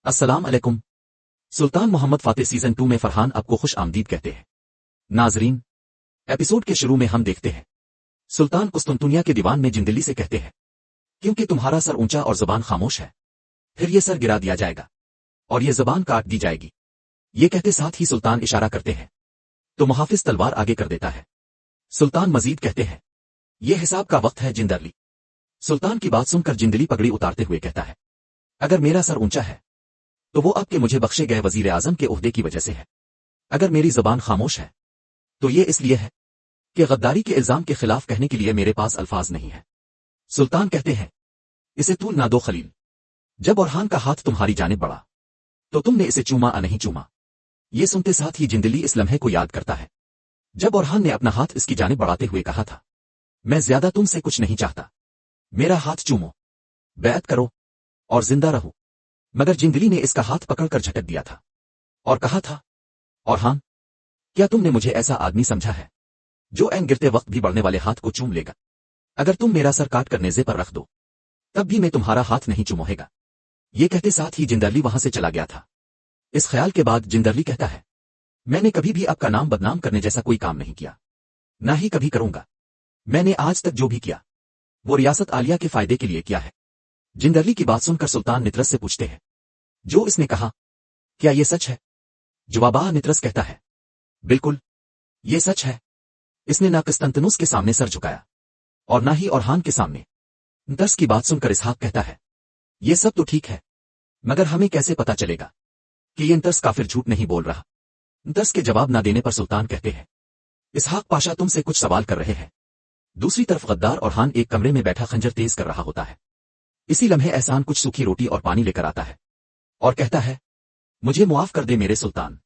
السلام علیکم۔ سلطان محمد فاتح سیزن 2 میں فرحان آپ کو خوش آمدید کہتے ہیں۔ ناظرین، ایپیسوڈ کے شروع میں ہم دیکھتے ہیں سلطان قسطنطنیہ کے دیوان میں جندلی سے کہتے ہیں کیونکہ تمہارا سر اونچا اور زبان خاموش ہے، پھر یہ سر گرا دیا جائے گا اور یہ زبان کاٹ دی جائے گی۔ یہ کہتے ساتھ ہی سلطان اشارہ کرتے ہیں تو محافظ تلوار آگے کر دیتا ہے۔ سلطان مزید کہتے ہیں یہ حساب کا وقت ہے جندرلی۔ سلطان کی بات سن کر جندلی پگڑی اتارتے ہوئے کہتا ہے اگر میرا سر اونچا ہے تو وہ اب کے مجھے بخشے گئے وزیر اعظم کے عہدے کی وجہ سے ہے، اگر میری زبان خاموش ہے تو یہ اس لیے ہے کہ غداری کے الزام کے خلاف کہنے کے لیے میرے پاس الفاظ نہیں ہے۔ سلطان کہتے ہیں اسے طول نہ دو خلیل، جب اورحان کا ہاتھ تمہاری جانب بڑھا تو تم نے اسے چوما نہیں چوما۔ یہ سنتے ساتھ ہی جندلی اس لمحے کو یاد کرتا ہے جب اورحان نے اپنا ہاتھ اس کی جانب بڑھاتے ہوئے کہا تھا میں زیادہ تم سے کچھ نہیں چاہتا، میرا ہاتھ چومو، بیعت کرو اور زندہ رہو۔ مگر جندلی نے اس کا ہاتھ پکڑ کر جھٹک دیا تھا اور کہا تھا اورحان، کیا تم نے مجھے ایسا آدمی سمجھا ہے جو عین گرتے وقت بھی بڑھنے والے ہاتھ کو چوم لے گا؟ اگر تم میرا سر کاٹ کر نیزے پر رکھ دو تب بھی میں تمہارا ہاتھ نہیں چوموہے گا۔ یہ کہتے ساتھ ہی جندرلی وہاں سے چلا گیا تھا۔ اس خیال کے بعد جندرلی کہتا ہے میں نے کبھی بھی آپ کا نام بدنام کرنے جیسا کوئی کام نہیں کیا، نہ ہی کبھی کروں گا۔ میں نے آج تک جو بھی کیا وہ ریاست عالیہ کے فائدے کے لیے کیا ہے۔ جندرلی کی بات سن کر سلطان نطرس سے پوچھتے ہیں جو اس نے کہا کیا یہ سچ ہے؟ جوابا نطرس کہتا ہے بالکل یہ سچ ہے۔ اس نے نہ قسطنطنس کے سامنے سر جھکایا اور نہ ہی اورحان کے سامنے۔ نطرس کی بات سن کر اسحاق کہتا ہے یہ سب تو ٹھیک ہے، مگر ہمیں کیسے پتا چلے گا کہ یہ نطرس کافر جھوٹ نہیں بول رہا؟ نطرس کے جواب نہ دینے پر سلطان کہتے ہیں اسحاق پاشا تم سے کچھ سوال کر رہے ہیں۔ دوسری طرف غدار اورحان ایک کمرے میں بیٹھا خنجر تیز کر رہا ہوتا ہے۔ اسی لمحے احسان کچھ سوکھی روٹی اور پانی لے کر آتا ہے اور کہتا ہے مجھے معاف کر دے میرے سلطان،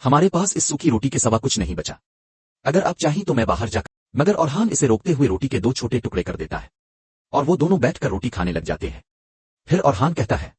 ہمارے پاس اس سوکھی روٹی کے سوا کچھ نہیں بچا، اگر آپ چاہیں تو میں باہر جا کر۔ مگر اورحان اسے روکتے ہوئے روٹی کے 2 چھوٹے ٹکڑے کر دیتا ہے اور وہ دونوں بیٹھ کر روٹی کھانے لگ جاتے ہیں۔ پھر اورحان کہتا ہے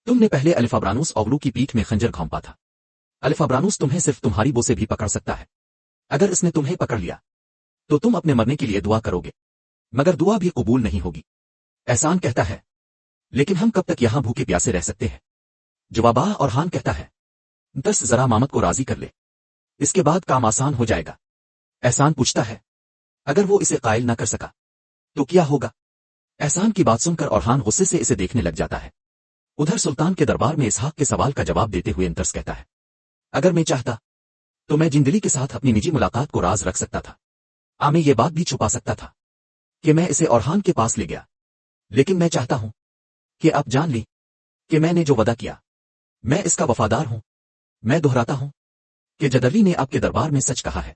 تم نے پہلے الفابرانوس اوغلو کی پیٹھ میں خنجر گھونپا تھا، الفابرانوس تمہیں صرف تمہاری بو سے بھی پکڑ سکتا ہے، اگر اس نے تمہیں پکڑ لیا تو تم اپنے مرنے کے لیے دعا کرو گے، مگر دعا بھی قبول نہیں ہوگی۔ احسان کہتا ہے لیکن ہم کب تک یہاں بھوکے پیاسے رہ سکتے ہیں؟ جوابا اورحان کہتا ہے بس ذرا مامت کو راضی کر لے، اس کے بعد کام آسان ہو جائے گا۔ احسان پوچھتا ہے اگر وہ اسے قائل نہ کر سکا تو کیا ہوگا؟ احسان کی بات سن کر اورحان غصے سے اسے دیکھنے لگ جاتا ہے۔ ادھر سلطان کے دربار میں اسحاق کے سوال کا جواب دیتے ہوئے نطرس کہتا ہے اگر میں چاہتا تو میں جندلی کے ساتھ اپنی نجی ملاقات کو راز رکھ سکتا تھا، میں یہ بات بھی چھپا سکتا تھا کہ میں اسے اورحان کے پاس لے گیا، لیکن میں چاہتا ہوں کہ آپ جان لیں کہ میں نے جو وعدہ کیا میں اس کا وفادار ہوں۔ میں دہراتا ہوں کہ جدرلی نے آپ کے دربار میں سچ کہا ہے۔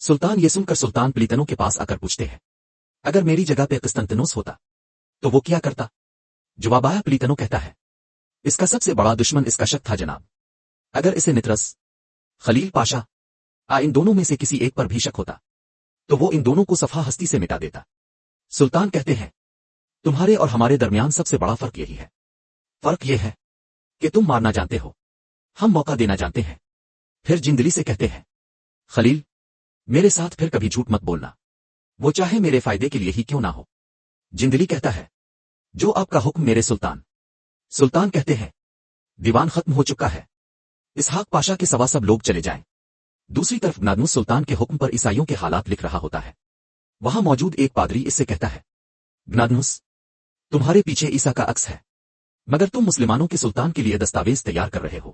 سلطان یہ سن کر سلطان پلیتنوں کے پاس آ کر پوچھتے ہیں اگر میری جگہ پہ قسطنطنس ہوتا تو وہ کیا کرتا؟ جواب آیا پلیتنوں کہتا ہے اس کا سب سے بڑا دشمن اس کا شک تھا جناب، اگر اسے نطرس، خلیل پاشا ان دونوں میں سے کسی ایک پر بھی شک ہوتا تو وہ ان دونوں کو صفحہ ہستی سے مٹا دیتا۔ سلطان کہتے ہیں تمہارے اور ہمارے درمیان سب سے بڑا فرق یہی ہے، فرق یہ ہے کہ تم مارنا جانتے ہو، ہم موقع دینا جانتے ہیں۔ پھر جندلی سے کہتے ہیں خلیل میرے ساتھ پھر کبھی جھوٹ مت بولنا، وہ چاہے میرے فائدے کے لیے ہی کیوں نہ ہو۔ جندلی کہتا ہے جو آپ کا حکم میرے سلطان۔ سلطان کہتے ہیں دیوان ختم ہو چکا ہے، اسحاق پاشا کے سوا سب لوگ چلے جائیں۔ دوسری طرف گنادنوس سلطان کے حکم پر عیسائیوں کے حالات لکھ رہا ہوتا ہے۔ وہاں موجود ایک پادری اس سے کہتا ہے گنادنوس تمہارے پیچھے عیسیٰ کا عکس ہے، مگر تم مسلمانوں کے سلطان کے لیے دستاویز تیار کر رہے ہو۔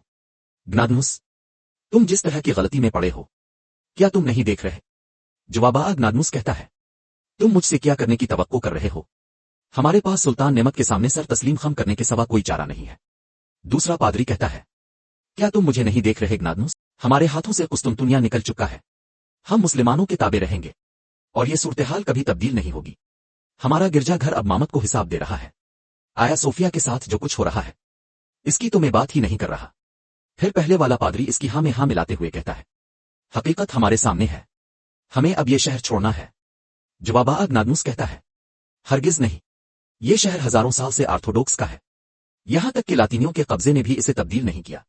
گنادنوس تم جس طرح کی غلطی میں پڑے ہو کیا تم نہیں دیکھ رہے؟ جوابا گنادنوس کہتا ہے تم مجھ سے کیا کرنے کی توقع کر رہے ہو؟ ہمارے پاس سلطان نعمت کے سامنے سر تسلیم خم کرنے کے سوا کوئی چارہ نہیں ہے۔ دوسرا پادری کہتا ہے کیا تم مجھے نہیں دیکھ رہے گنادنوس؟ ہمارے ہاتھوں سے قسطنطنیہ نکل چکا ہے، ہم مسلمانوں کے تابع رہیں گے اور یہ صورتحال کبھی تبدیل نہیں ہوگی۔ ہمارا گرجا گھر اب مامت کو حساب دے رہا ہے، آیا صوفیہ کے ساتھ جو کچھ ہو رہا ہے اس کی تو میں بات ہی نہیں کر رہا۔ پھر پہلے والا پادری اس کی ہاں میں ہاں ملاتے ہوئے کہتا ہے حقیقت ہمارے سامنے ہے، ہمیں اب یہ شہر چھوڑنا ہے۔ جوابا گنادنوس کہتا ہے ہرگز نہیں، یہ شہر ہزاروں سال سے آرتھوڈوکس کا ہے، یہاں تک کہ لاطینیوں کے قبضے نے بھی اسے تبدیل نہیں کیا،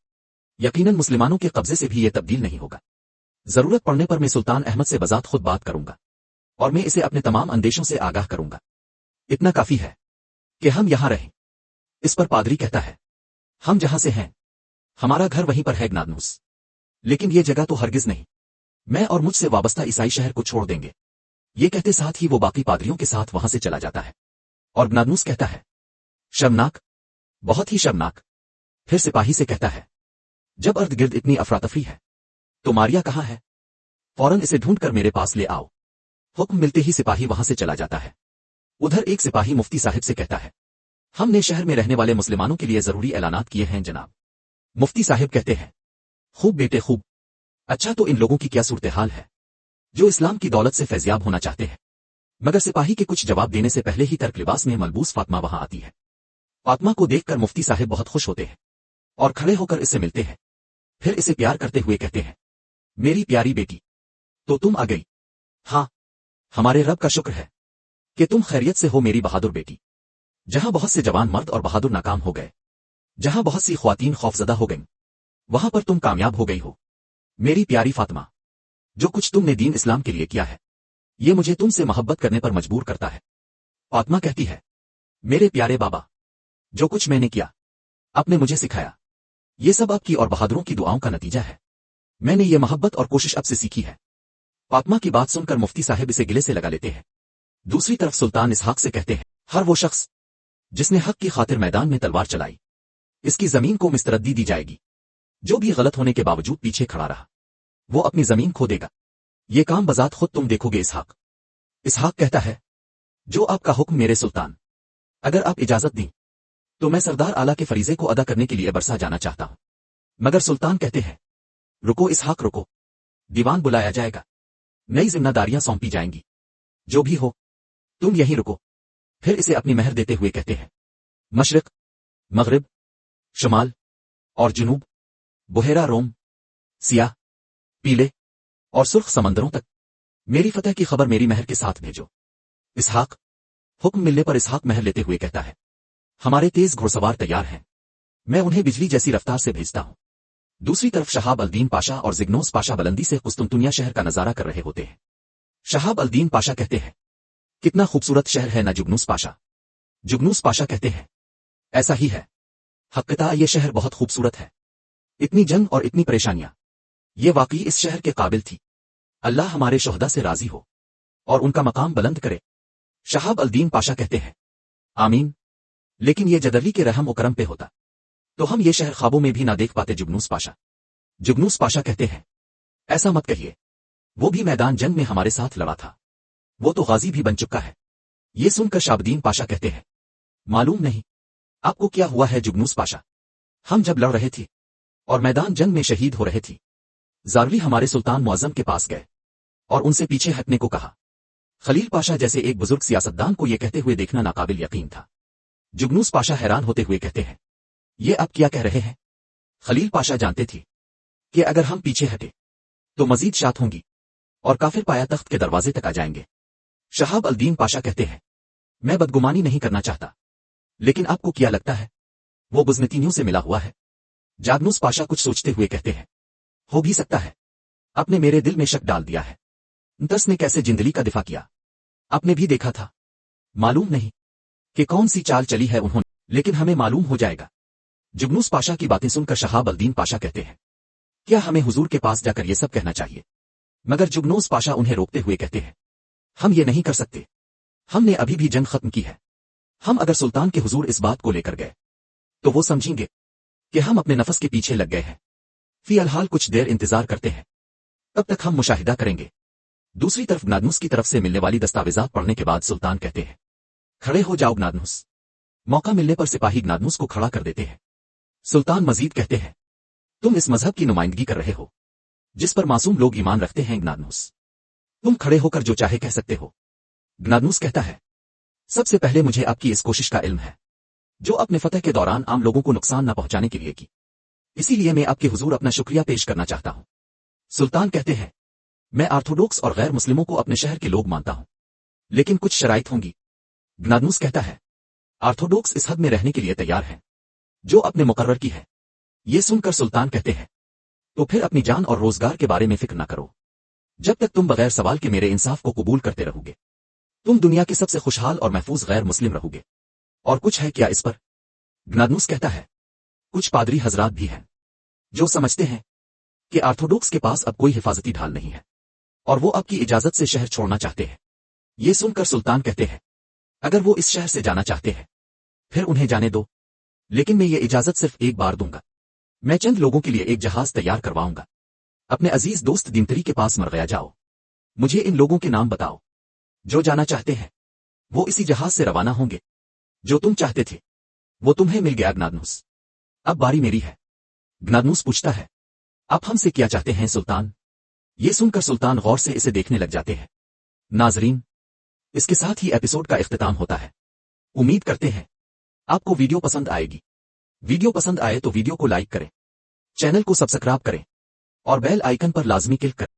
یقیناً مسلمانوں کے قبضے سے بھی یہ تبدیل نہیں ہوگا۔ ضرورت پڑنے پر میں سلطان احمد سے بذات خود بات کروں گا اور میں اسے اپنے تمام اندیشوں سے آگاہ کروں گا، اتنا کافی ہے کہ ہم یہاں رہیں۔ اس پر پادری کہتا ہے ہم جہاں سے ہیں ہمارا گھر وہیں پر ہے گنادنوس، لیکن یہ جگہ تو ہرگز نہیں، میں اور مجھ سے وابستہ عیسائی شہر کو چھوڑ دیں گے۔ یہ کہتے ساتھ ہی وہ باقی پادریوں کے ساتھ وہاں سے چلا جاتا ہے، اور گنادنوس کہتا ہے شرمناک، بہت ہی شرمناک۔ پھر سپاہی سے کہتا ہے جب ارد گرد اتنی افراتفری ہے تو ماریا کہاں ہے؟ فوراً اسے ڈھونڈ کر میرے پاس لے آؤ۔ حکم ملتے ہی سپاہی وہاں سے چلا جاتا ہے۔ ادھر ایک سپاہی مفتی صاحب سے کہتا ہے ہم نے شہر میں رہنے والے مسلمانوں کے لیے ضروری اعلانات کیے ہیں جناب۔ مفتی صاحب کہتے ہیں خوب بیٹے خوب، اچھا تو ان لوگوں کی کیا صورتحال ہے جو اسلام کی دولت سے فیضیاب ہونا چاہتے ہیں؟ مگر سپاہی کے کچھ جواب دینے سے پہلے ہی ترک لباس میں ملبوس فاطمہ وہاں آتی ہے۔ فاطمہ کو دیکھ کر مفتی صاحب بہت خوش ہوتے ہیں اور کھڑے ہو کر اس سے ملتے ہیں، پھر اسے پیار کرتے ہوئے کہتے ہیں میری پیاری بیٹی، تو تم آ گئی؟ ہاں، ہمارے رب کا شکر ہے کہ تم خیریت سے ہو میری بہادر بیٹی۔ جہاں بہت سے جوان مرد اور بہادر ناکام ہو گئے، جہاں بہت سی خواتین خوفزدہ ہو گئیں، وہاں پر تم کامیاب ہو گئی ہو۔ میری پیاری فاطمہ، جو کچھ تم نے دین اسلام کے لیے کیا ہے یہ مجھے تم سے محبت کرنے پر مجبور کرتا ہے۔ فاطمہ کہتی ہے میرے پیارے بابا، جو کچھ میں نے کیا آپ نے مجھے سکھایا، یہ سب آپ کی اور بہادروں کی دعاؤں کا نتیجہ ہے۔ میں نے یہ محبت اور کوشش اب سے سیکھی ہے۔ فاطمہ کی بات سن کر مفتی صاحب اسے گلے سے لگا لیتے ہیں۔ دوسری طرف سلطان اسحاق سے کہتے ہیں ہر وہ شخص جس نے حق کی خاطر میدان میں تلوار چلائی، اس کی زمین کو مستردی دی جائے گی۔ جو بھی غلط ہونے کے باوجود پیچھے کھڑا رہا وہ اپنی زمین کھو دے گا۔ یہ کام بذات خود تم دیکھو گے اسحاق۔ اسحاق کہتا ہے جو آپ کا حکم میرے سلطان، اگر آپ اجازت دیں تو میں سردار اعلیٰ کے فریضے کو ادا کرنے کے لیے برسا جانا چاہتا ہوں۔ مگر سلطان کہتے ہیں رکو اسحاق رکو، دیوان بلایا جائے گا، نئی ذمہ داریاں سونپی جائیں گی، جو بھی ہو تم یہیں رکو۔ پھر اسے اپنی مہر دیتے ہوئے کہتے ہیں مشرق، مغرب، شمال اور جنوب، بحیرہ روم، سیاہ، پیلے اور سرخ سمندروں تک میری فتح کی خبر میری مہر کے ساتھ بھیجو۔ اسحاق حکم ملنے پر اسحاق مہر لیتے ہوئے کہتا ہے ہمارے تیز گھڑ سوار تیار ہیں، میں انہیں بجلی جیسی رفتار سے بھیجتا ہوں۔ دوسری طرف شہاب الدین پاشا اور زگنوس پاشا بلندی سے قسطنطنیہ شہر کا نظارہ کر رہے ہوتے ہیں۔ شہاب الدین پاشا کہتے ہیں کتنا خوبصورت شہر ہے نا جگنوس پاشا۔ جگنوس پاشا کہتے ہیں ایسا ہی ہے حقیقتا، یہ شہر بہت خوبصورت ہے۔ اتنی جنگ اور اتنی پریشانیاں، یہ واقعی اس شہر کے قابل تھی۔ اللہ ہمارے شہداء سے راضی ہو اور ان کا مقام بلند کرے۔ شہاب الدین پاشا کہتے ہیں آمین، لیکن یہ جدلی کے رحم و کرم پہ ہوتا تو ہم یہ شہر خوابوں میں بھی نہ دیکھ پاتے۔ جگنوس پاشا جگنوس پاشا کہتے ہیں ایسا مت کہیے، وہ بھی میدان جنگ میں ہمارے ساتھ لڑا تھا، وہ تو غازی بھی بن چکا ہے۔ یہ سن کر شابدین پاشا کہتے ہیں معلوم نہیں آپ کو کیا ہوا ہے جگنوس پاشا، ہم جب لڑ رہے تھے اور میدان جنگ میں شہید ہو رہے تھے، زاروی ہمارے سلطان معظم کے پاس گئے اور ان سے پیچھے ہٹنے کو کہا۔ خلیل پاشا جیسے ایک بزرگ سیاستدان کو یہ کہتے ہوئے دیکھنا ناقابل یقین تھا۔ جگنوس پاشا حیران ہوتے ہوئے کہتے ہیں یہ آپ کیا کہہ رہے ہیں؟ خلیل پاشا جانتے تھے کہ اگر ہم پیچھے ہٹے تو مزید شات ہوں گی اور کافر پایا تخت کے دروازے تک آ جائیں گے۔ شہاب الدین پاشا کہتے ہیں میں بدگمانی نہیں کرنا چاہتا، لیکن آپ کو کیا لگتا ہے وہ بزنطینیوں سے ملا ہوا ہے؟ جاگنوس پاشا کچھ سوچتے ہوئے کہتے ہیں ہو بھی سکتا ہے، آپ نے میرے دل میں شک ڈال دیا ہے۔ انتس نے کیسے جندلی کا دفاع کیا آپ نے بھی دیکھا تھا، معلوم نہیں کہ کون سی چال چلی ہے انہوں نے، لیکن ہمیں معلوم ہو جائے گا۔ جگنوس پاشا کی باتیں سن کر شہاب الدین پاشا کہتے ہیں کیا ہمیں حضور کے پاس جا کر یہ سب کہنا چاہیے؟ مگر جگنوس پاشا انہیں روکتے ہوئے کہتے ہیں ہم یہ نہیں کر سکتے، ہم نے ابھی بھی جنگ ختم کی ہے۔ ہم اگر سلطان کے حضور اس بات کو لے کر گئے تو وہ سمجھیں گے کہ ہم اپنے نفس کے پیچھے لگ گئے ہیں۔ فی الحال کچھ دیر انتظار کرتے ہیں، تب تک ہم مشاہدہ کریں گے۔ دوسری طرف گنادنوس کی طرف سے ملنے والی دستاویزات پڑھنے کے بعد سلطان کہتے ہیں کھڑے ہو جاؤ گنادنوس۔ موقع ملنے پر سپاہی گنادنوس کو کھڑا کر دیتے ہیں۔ سلطان مزید کہتے ہیں تم اس مذہب کی نمائندگی کر رہے ہو جس پر معصوم لوگ ایمان رکھتے ہیں گنادنوس، تم کھڑے ہو کر جو چاہے کہہ سکتے ہو۔ گنادنوس کہتا ہے سب سے پہلے مجھے آپ کی اس کوشش کا علم ہے جو اپنے فتح کے دوران عام لوگوں کو نقصان نہ پہنچانے کے لیے کی، اسی لیے میں آپ کے حضور اپنا شکریہ پیش کرنا چاہتا ہوں۔ سلطان کہتے ہیں میں آرتھوڈوکس اور غیر مسلموں کو اپنے شہر کے لوگ مانتا ہوں، لیکن کچھ شرائط ہوں گی۔ گنادنوس کہتا ہے آرتھوڈوکس اس حد میں رہنے کے لیے تیار ہیں جو اپنے مقرر کی ہے۔ یہ سن کر سلطان کہتے ہیں تو پھر اپنی جان اور روزگار کے بارے میں فکر نہ کرو، جب تک تم بغیر سوال کے میرے انصاف کو قبول کرتے رہو گے تم دنیا کے سب سے خوشحال اور محفوظ غیر مسلم رہو گے۔ اور کچھ ہے کیا اس پر؟ گنادنوس کہتا ہے کچھ پادری حضرات بھی ہیں جو سمجھتے ہیں کہ آرتھوڈوکس کے پاس اب کوئی حفاظتی ڈھال نہیں ہے اور وہ اب کی اجازت سے شہر چھوڑنا چاہتے ہیں۔ یہ سن کر سلطان کہتے ہیں اگر وہ اس شہر سے جانا چاہتے ہیں پھر انہیں جانے دو، لیکن میں یہ اجازت صرف ایک بار دوں گا۔ میں چند لوگوں کے لیے ایک جہاز تیار کرواؤں گا۔ اپنے عزیز دوست دمتری کے پاس مر گیا جاؤ، مجھے ان لوگوں کے نام بتاؤ جو جانا چاہتے ہیں، وہ اسی جہاز سے روانہ ہوں گے۔ جو تم چاہتے تھے وہ تمہیں مل گیا گنادنوس، اب باری میری ہے۔ گنادنوس پوچھتا ہے آپ ہم سے کیا چاہتے ہیں سلطان؟ یہ سن کر سلطان غور سے اسے دیکھنے لگ جاتے ہیں۔ ناظرین، اس کے ساتھ ہی ایپیسوڈ کا اختتام ہوتا ہے۔ امید کرتے ہیں آپ کو ویڈیو پسند آئے گی۔ ویڈیو پسند آئے تو ویڈیو کو لائک کریں، چینل کو سبسکرائب کریں اور بیل آئیکن پر لازمی کلک کریں۔